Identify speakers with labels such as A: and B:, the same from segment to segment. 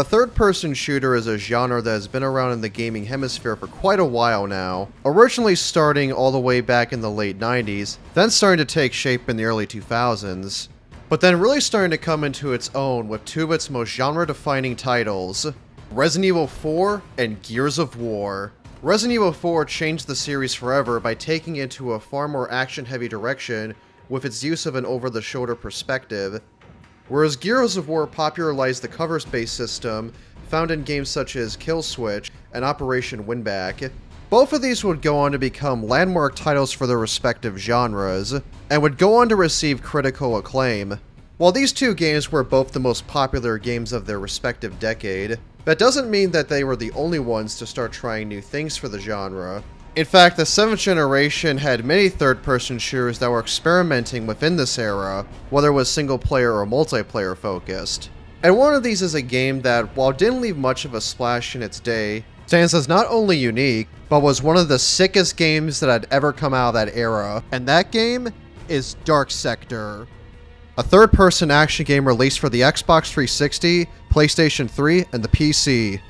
A: The third-person shooter is a genre that has been around in the gaming hemisphere for quite a while now, originally starting all the way back in the late 90s, then starting to take shape in the early 2000s, but then really starting to come into its own with two of its most genre-defining titles, Resident Evil 4 and Gears of War. Resident Evil 4 changed the series forever by taking it to a far more action-heavy direction with its use of an over-the-shoulder perspective, whereas Gears of War popularized the cover-based system found in games such as Kill Switch and Operation Winback. Both of these would go on to become landmark titles for their respective genres, and would go on to receive critical acclaim. While these two games were both the most popular games of their respective decade, that doesn't mean that they were the only ones to start trying new things for the genre. In fact, the 7th generation had many third-person shooters that were experimenting within this era, whether it was single-player or multiplayer focused. And one of these is a game that, while didn't leave much of a splash in its day, stands as not only unique, but was one of the sickest games that had ever come out of that era, and that game is Dark Sector. A third-person action game released for the Xbox 360, PlayStation 3, and the PC.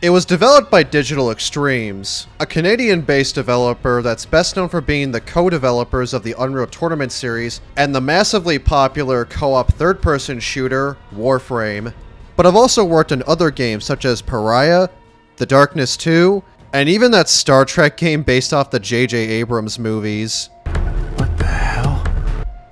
A: It was developed by Digital Extremes, a Canadian-based developer that's best known for being the co-developers of the Unreal Tournament series and the massively popular co-op third-person shooter, Warframe. But I've also worked on other games such as Pariah, The Darkness 2, and even that Star Trek game based off the J.J. Abrams movies.
B: What the hell?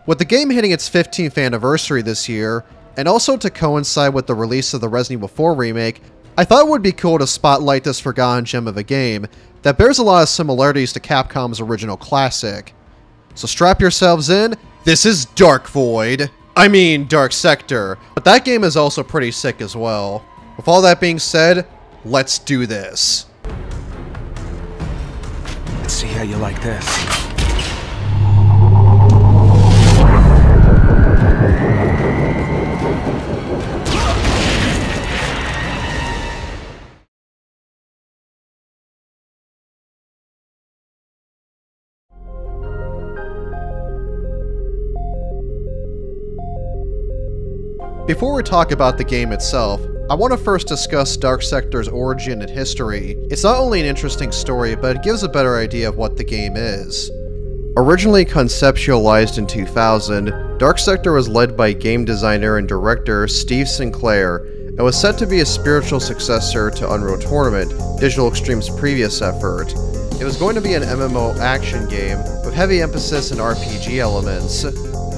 A: With the game hitting its 15th anniversary this year, and also to coincide with the release of the Resident Evil 4 remake, I thought it would be cool to spotlight this forgotten gem of a game that bears a lot of similarities to Capcom's original classic. So strap yourselves in, this is Dark Void. I mean Dark Sector, but that game is also pretty sick as well. With all that being said, let's do this.
B: Let's see how you like this.
A: Before we talk about the game itself, I want to first discuss Dark Sector's origin and history. It's not only an interesting story, but it gives a better idea of what the game is. Originally conceptualized in 2000, Dark Sector was led by game designer and director Steve Sinclair, and was set to be a spiritual successor to Unreal Tournament, Digital Extremes' previous effort. It was going to be an MMO action game, with heavy emphasis in RPG elements.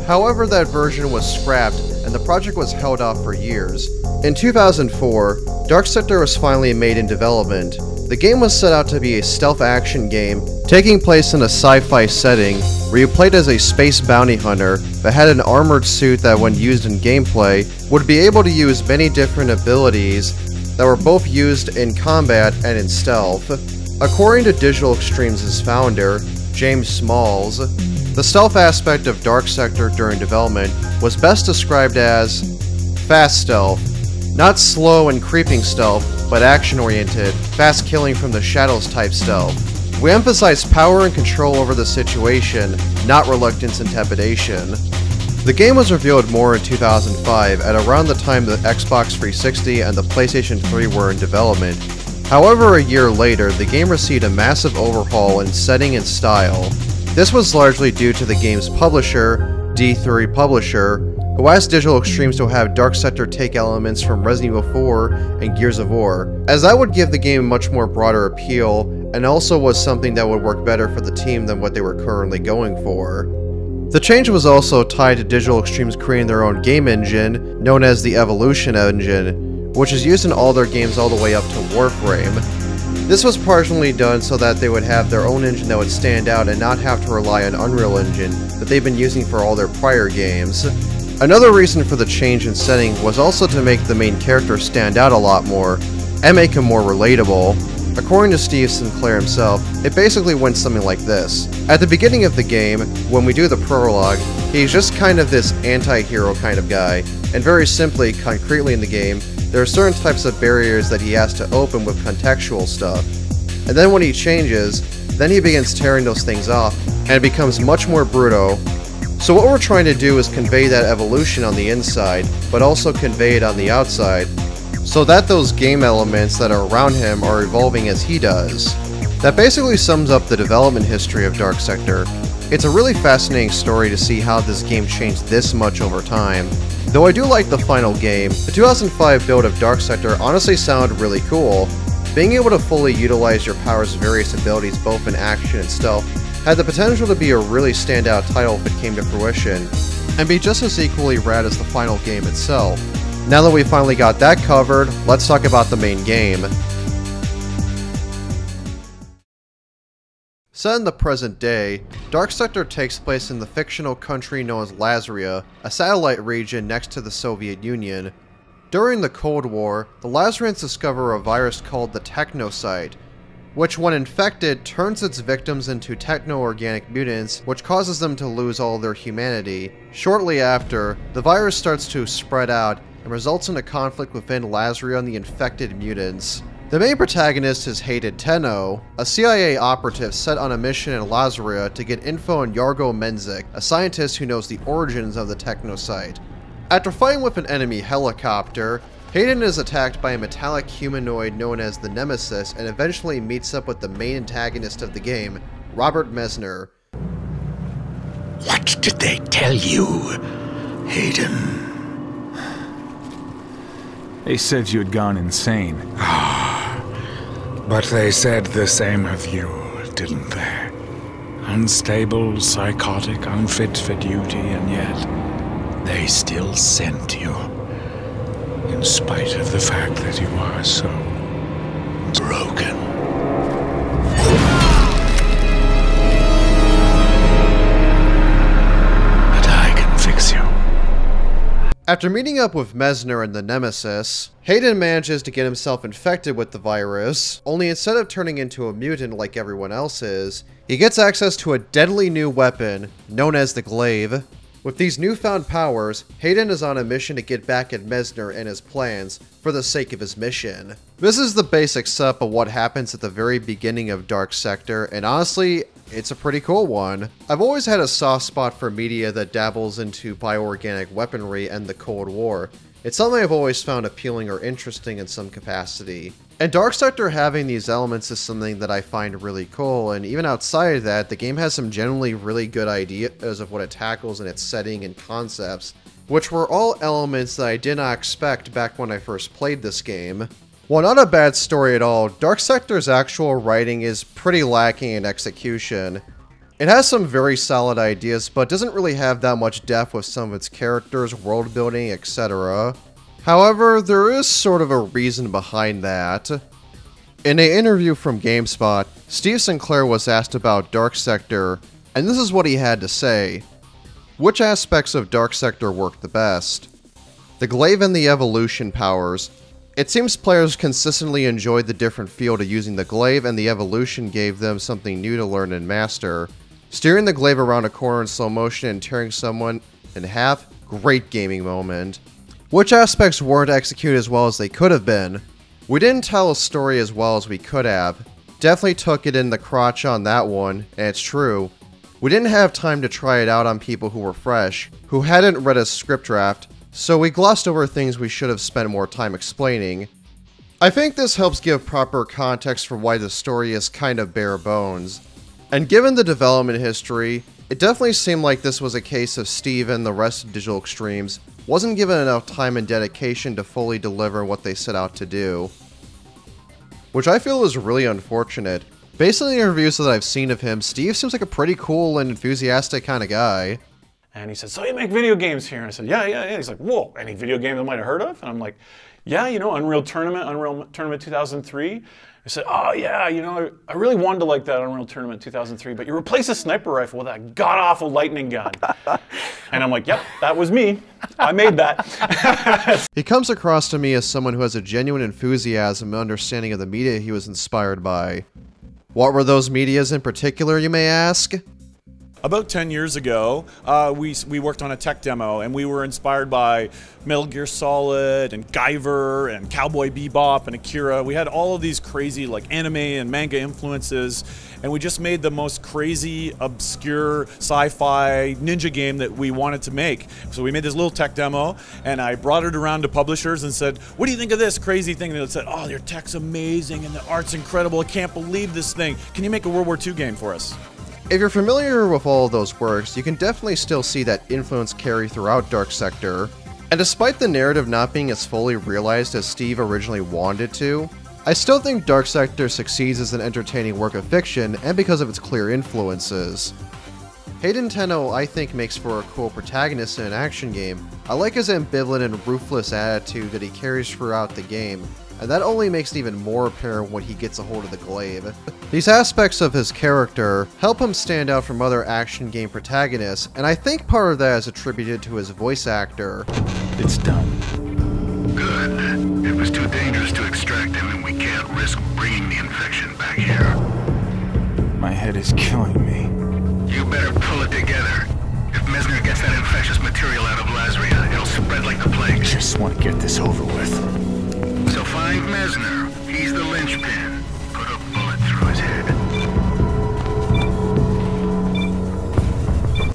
A: However, that version was scrapped, and the project was held off for years. In 2004, Dark Sector was finally made in development. The game was set out to be a stealth action game, taking place in a sci-fi setting, where you played as a space bounty hunter, but had an armored suit that when used in gameplay, would be able to use many different abilities that were both used in combat and in stealth. According to Digital Extremes' founder, James Smalls, the stealth aspect of Dark Sector during development was best described as fast stealth. Not slow and creeping stealth, but action-oriented, fast killing from the shadows type stealth. We emphasize power and control over the situation, not reluctance and trepidation. The game was revealed more in 2005, at around the time the Xbox 360 and the PlayStation 3 were in development. However, a year later, the game received a massive overhaul in setting and style. This was largely due to the game's publisher, D3 Publisher, who asked Digital Extremes to have Dark Sector take elements from Resident Evil 4 and Gears of War, as that would give the game a much more broader appeal, and also was something that would work better for the team than what they were currently going for. The change was also tied to Digital Extremes creating their own game engine, known as the Evolution Engine, which is used in all their games all the way up to Warframe. This was partially done so that they would have their own engine that would stand out and not have to rely on Unreal Engine that they've been using for all their prior games. Another reason for the change in setting was also to make the main character stand out a lot more, and make him more relatable. According to Steve Sinclair himself, it basically went something like this. At the beginning of the game, when we do the prologue, he's just kind of this anti-hero kind of guy, and very simply, concretely in the game, there are certain types of barriers that he has to open with contextual stuff. And then when he changes, then he begins tearing those things off, and it becomes much more brutal. So what we're trying to do is convey that evolution on the inside, but also convey it on the outside. so that those game elements that are around him are evolving as he does. That basically sums up the development history of Dark Sector. It's a really fascinating story to see how this game changed this much over time. Though I do like the final game, the 2005 build of Dark Sector honestly sounded really cool. Being able to fully utilize your power's various abilities both in action and stealth had the potential to be a really standout title if it came to fruition, and be just as equally rad as the final game itself. Now that we finally got that covered, let's talk about the main game. Set in the present day, Dark Sector takes place in the fictional country known as Lasria, a satellite region next to the Soviet Union. During the Cold War, the Lasrians discover a virus called the Technocyte, which when infected turns its victims into techno-organic mutants, which causes them to lose all their humanity. Shortly after, the virus starts to spread out and results in a conflict within Lasria and the infected mutants. The main protagonist is Hayden Tenno, a CIA operative set on a mission in Lasria to get info on Yargo Menzik, a scientist who knows the origins of the Technocyte. After fighting with an enemy helicopter, Hayden is attacked by a metallic humanoid known as the Nemesis and eventually meets up with the main antagonist of the game, Robert Messner.
C: What did they tell you, Hayden?
B: They said you had gone insane.
C: But they said the same of you, didn't they? Unstable, psychotic, unfit for duty, and yet they still sent you. In spite of the fact that you are so broken. But I can fix you.
A: After meeting up with Messner and the Nemesis, Hayden manages to get himself infected with the virus, only instead of turning into a mutant like everyone else is, he gets access to a deadly new weapon known as the Glaive. With these newfound powers, Hayden is on a mission to get back at Messner and his plans for the sake of his mission. This is the basic setup of what happens at the very beginning of Dark Sector, and honestly, it's a pretty cool one. I've always had a soft spot for media that dabbles into bioorganic weaponry and the Cold War. It's something I've always found appealing or interesting in some capacity. And Dark Sector having these elements is something that I find really cool, and even outside of that, the game has some generally really good ideas of what it tackles in its setting and concepts, which were all elements that I did not expect back when I first played this game. While not a bad story at all, Dark Sector's actual writing is pretty lacking in execution. It has some very solid ideas, but doesn't really have that much depth with some of its characters, world building, etc. However, there is sort of a reason behind that. In an interview from GameSpot, Steve Sinclair was asked about Dark Sector, and this is what he had to say. Which aspects of Dark Sector work the best? The Glaive and the evolution powers. It seems players consistently enjoyed the different feel to using the Glaive, and the evolution gave them something new to learn and master. Steering the Glaive around a corner in slow motion and tearing someone in half, great gaming moment. Which aspects weren't executed as well as they could have been? We didn't tell a story as well as we could have. Definitely took it in the crotch on that one, and it's true. We didn't have time to try it out on people who were fresh, who hadn't read a script draft, so we glossed over things we should have spent more time explaining. I think this helps give proper context for why the story is kind of bare bones. And given the development history, it definitely seemed like this was a case of Steve and the rest of Digital Extremes wasn't given enough time and dedication to fully deliver what they set out to do. Which I feel is really unfortunate. Based on the interviews that I've seen of him, Steve seems like a pretty cool and enthusiastic kind of guy.
D: And he said, so you make video games here? And I said, yeah. He's like, whoa, any video game I might have heard of? And I'm like, yeah, you know, Unreal Tournament 2003. I said, oh yeah, you know, I really wanted to like that Unreal Tournament 2003, but you replace a sniper rifle with that god-awful lightning gun. And I'm like, yep, that was me. I made that.
A: He comes across to me as someone who has a genuine enthusiasm and understanding of the media he was inspired by. What were those medias in particular, you may ask?
E: About 10 years ago, we worked on a tech demo, and we were inspired by Metal Gear Solid and Guyver and Cowboy Bebop and Akira. We had all of these crazy like anime and manga influences, and we just made the most crazy, obscure sci-fi ninja game that we wanted to make. So we made this little tech demo, and I brought it around to publishers and said, "What do you think of this crazy thing?" And they said, "Oh, your tech's amazing and the art's incredible. I can't believe this thing. Can you make a World War II game for us?"
A: If you're familiar with all of those works, you can definitely still see that influence carry throughout Dark Sector. And despite the narrative not being as fully realized as Steve originally wanted to, I still think Dark Sector succeeds as an entertaining work of fiction and because of its clear influences. Hayden Tenno, I think, makes for a cool protagonist in an action game. I like his ambivalent and ruthless attitude that he carries throughout the game, and that only makes it even more apparent when he gets a hold of the glaive. These aspects of his character help him stand out from other action game protagonists, and I think part of that is attributed to his voice actor.
B: It's done.
F: Good. It was too dangerous to extract him, and we can't risk bringing the infection back here.
B: My head is killing me.
F: You better pull it together. If Messner gets that infectious material out of Lazria, it'll spread like the plague.
B: Just want to get this over with.
F: So find Messner. He's the linchpin. Put a bullet through his head.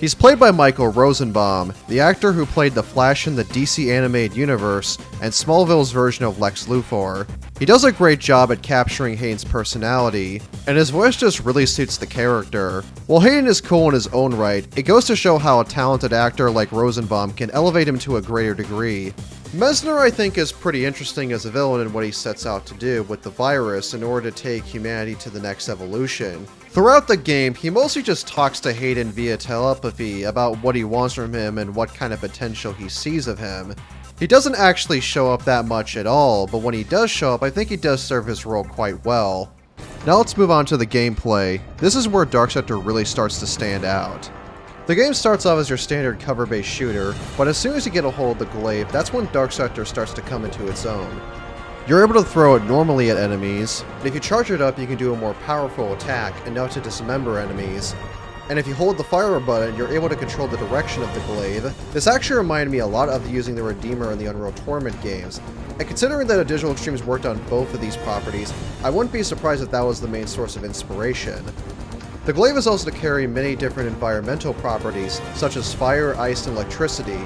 A: He's played by Michael Rosenbaum, the actor who played the Flash in the DC animated universe and Smallville's version of Lex Luthor. He does a great job at capturing Hayden's personality, and his voice just really suits the character. While Hayden is cool in his own right, it goes to show how a talented actor like Rosenbaum can elevate him to a greater degree. Messner, I think, is pretty interesting as a villain in what he sets out to do with the virus in order to take humanity to the next evolution. Throughout the game, he mostly just talks to Hayden via telepathy about what he wants from him and what kind of potential he sees of him. He doesn't actually show up that much at all, but when he does show up, I think he does serve his role quite well. Now let's move on to the gameplay. This is where Dark Sector really starts to stand out. The game starts off as your standard cover-based shooter, but as soon as you get a hold of the glaive, that's when Dark Sector starts to come into its own. You're able to throw it normally at enemies, and if you charge it up, you can do a more powerful attack, enough to dismember enemies. And if you hold the fire button, you're able to control the direction of the glaive. This actually reminded me a lot of using the Redeemer in the Unreal Tournament games, and considering that Digital Extremes worked on both of these properties, I wouldn't be surprised if that was the main source of inspiration. The glaive is also to carry many different environmental properties, such as fire, ice, and electricity.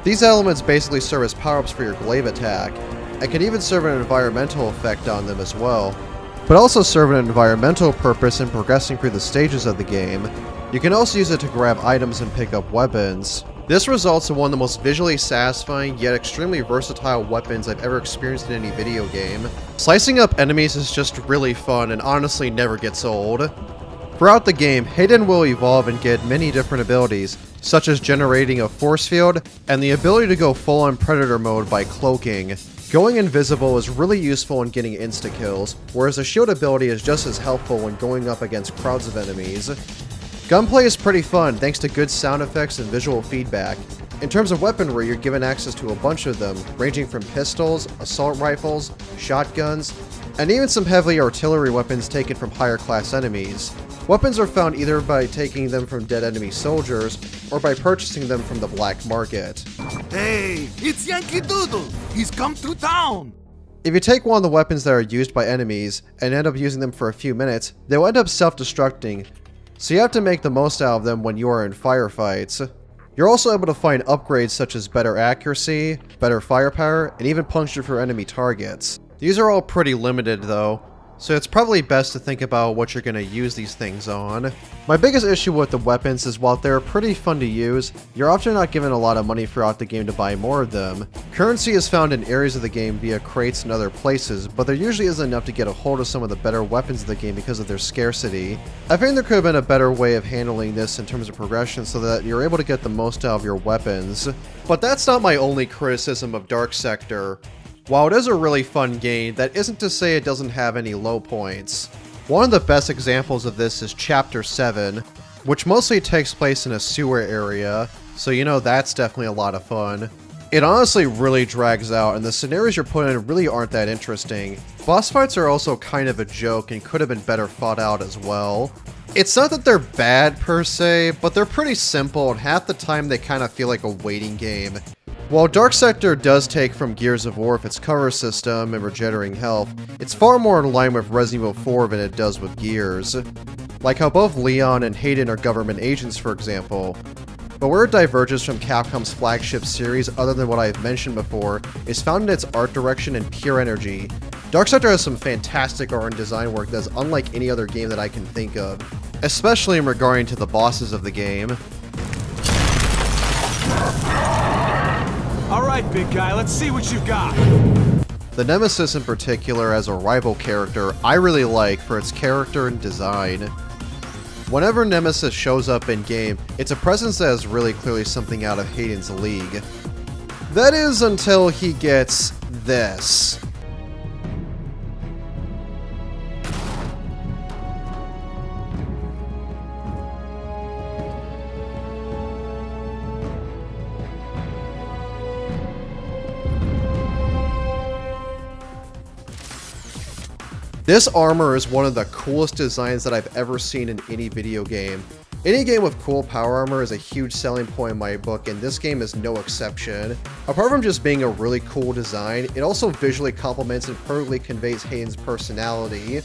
A: These elements basically serve as power-ups for your glaive attack, and can even serve an environmental effect on them as well, but also serve an environmental purpose in progressing through the stages of the game. You can also use it to grab items and pick up weapons. This results in one of the most visually satisfying yet extremely versatile weapons I've ever experienced in any video game. Slicing up enemies is just really fun and honestly never gets old. Throughout the game, Hayden will evolve and get many different abilities, such as generating a force field, and the ability to go full-on Predator mode by cloaking. Going invisible is really useful in getting insta-kills, whereas the shield ability is just as helpful when going up against crowds of enemies. Gunplay is pretty fun thanks to good sound effects and visual feedback. In terms of weaponry, you're given access to a bunch of them, ranging from pistols, assault rifles, shotguns, and even some heavy artillery weapons taken from higher class enemies. Weapons are found either by taking them from dead enemy soldiers, or by purchasing them from the black market.
G: Hey, it's Yankee Doodle! He's come to town!
A: If you take one of the weapons that are used by enemies, and end up using them for a few minutes, they will end up self-destructing, so you have to make the most out of them when you are in firefights. You're also able to find upgrades such as better accuracy, better firepower, and even puncture for enemy targets. These are all pretty limited though, so it's probably best to think about what you're going to use these things on. My biggest issue with the weapons is while they're pretty fun to use, you're often not given a lot of money throughout the game to buy more of them. Currency is found in areas of the game via crates and other places, but there usually isn't enough to get a hold of some of the better weapons of the game because of their scarcity. I think there could have been a better way of handling this in terms of progression so that you're able to get the most out of your weapons. But that's not my only criticism of Dark Sector. While it is a really fun game, that isn't to say it doesn't have any low points. One of the best examples of this is Chapter 7, which mostly takes place in a sewer area, so you know that's definitely a lot of fun. It honestly really drags out, and the scenarios you're put in really aren't that interesting. Boss fights are also kind of a joke and could have been better thought out as well. It's not that they're bad per se, but they're pretty simple and half the time they kind of feel like a waiting game. While Dark Sector does take from Gears of War with its cover system and regenerating health, it's far more in line with Resident Evil 4 than it does with Gears. Like how both Leon and Hayden are government agents, for example. But where it diverges from Capcom's flagship series, other than what I've mentioned before, is found in its art direction and pure energy. Dark Sector has some fantastic art and design work that is unlike any other game that I can think of, especially in regarding to the bosses of the game.
H: Alright, big guy, let's see what you got!
A: The Nemesis in particular, as a rival character, I really like for its character and design. Whenever Nemesis shows up in-game, it's a presence that is really clearly something out of Hayden's league. That is until he gets this. This armor is one of the coolest designs that I've ever seen in any video game. Any game with cool power armor is a huge selling point in my book, and this game is no exception. Apart from just being a really cool design, it also visually complements and perfectly conveys Hayden's personality.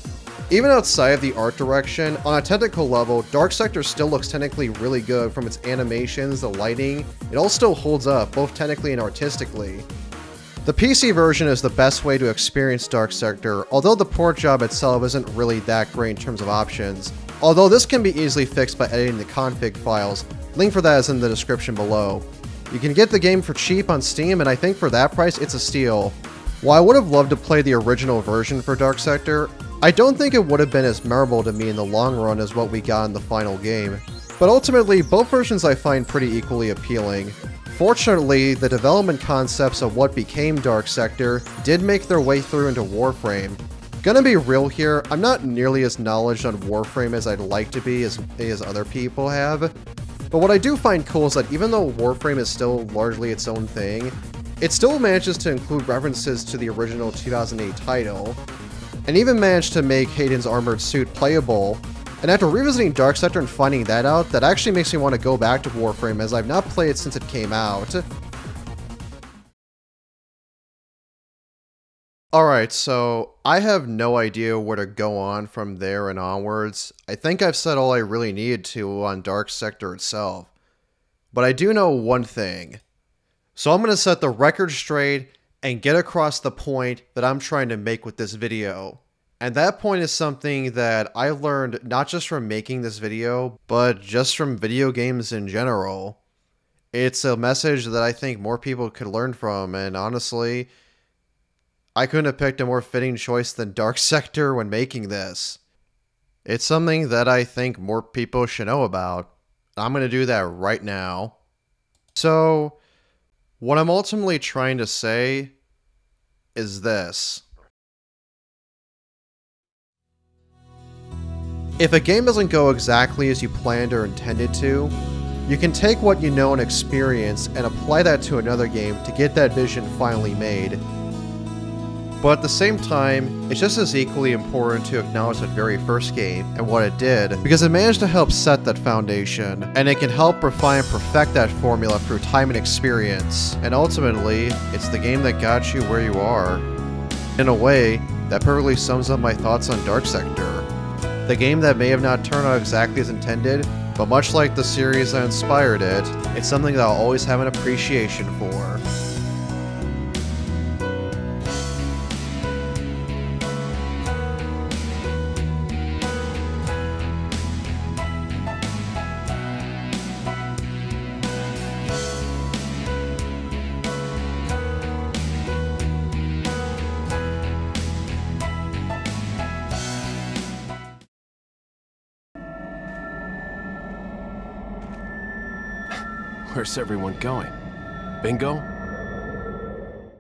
A: Even outside of the art direction, on a technical level, Dark Sector still looks technically really good from its animations, the lighting, it all still holds up, both technically and artistically. The PC version is the best way to experience Dark Sector, although the port job itself isn't really that great in terms of options. Although this can be easily fixed by editing the config files, link for that is in the description below. You can get the game for cheap on Steam, and I think for that price it's a steal. While I would have loved to play the original version for Dark Sector, I don't think it would have been as memorable to me in the long run as what we got in the final game. But ultimately, both versions I find pretty equally appealing. Fortunately, the development concepts of what became Dark Sector did make their way through into Warframe. Gonna be real here, I'm not nearly as knowledgeable on Warframe as I'd like to be as other people have. But what I do find cool is that even though Warframe is still largely its own thing, it still manages to include references to the original 2008 title, and even managed to make Hayden's armored suit playable. And after revisiting Dark Sector and finding that out, that actually makes me want to go back to Warframe, as I've not played it since it came out. Alright, so I have no idea where to go on from there and onwards. I think I've said all I really needed to on Dark Sector itself. But I do know one thing. So I'm going to set the record straight and get across the point that I'm trying to make with this video. And that point is something that I learned not just from making this video, but just from video games in general. It's a message that I think more people could learn from, and honestly, I couldn't have picked a more fitting choice than Dark Sector when making this. It's something that I think more people should know about. I'm going to do that right now. So, what I'm ultimately trying to say is this. If a game doesn't go exactly as you planned or intended to, you can take what you know and experience and apply that to another game to get that vision finally made. But at the same time, it's just as equally important to acknowledge that very first game and what it did, because it managed to help set that foundation, and it can help refine and perfect that formula through time and experience, and ultimately, it's the game that got you where you are. In a way, that perfectly sums up my thoughts on Dark Sector. The game that may have not turned out exactly as intended, but much like the series that inspired it, it's something that I'll always have an appreciation for.
I: Where's everyone going? Bingo?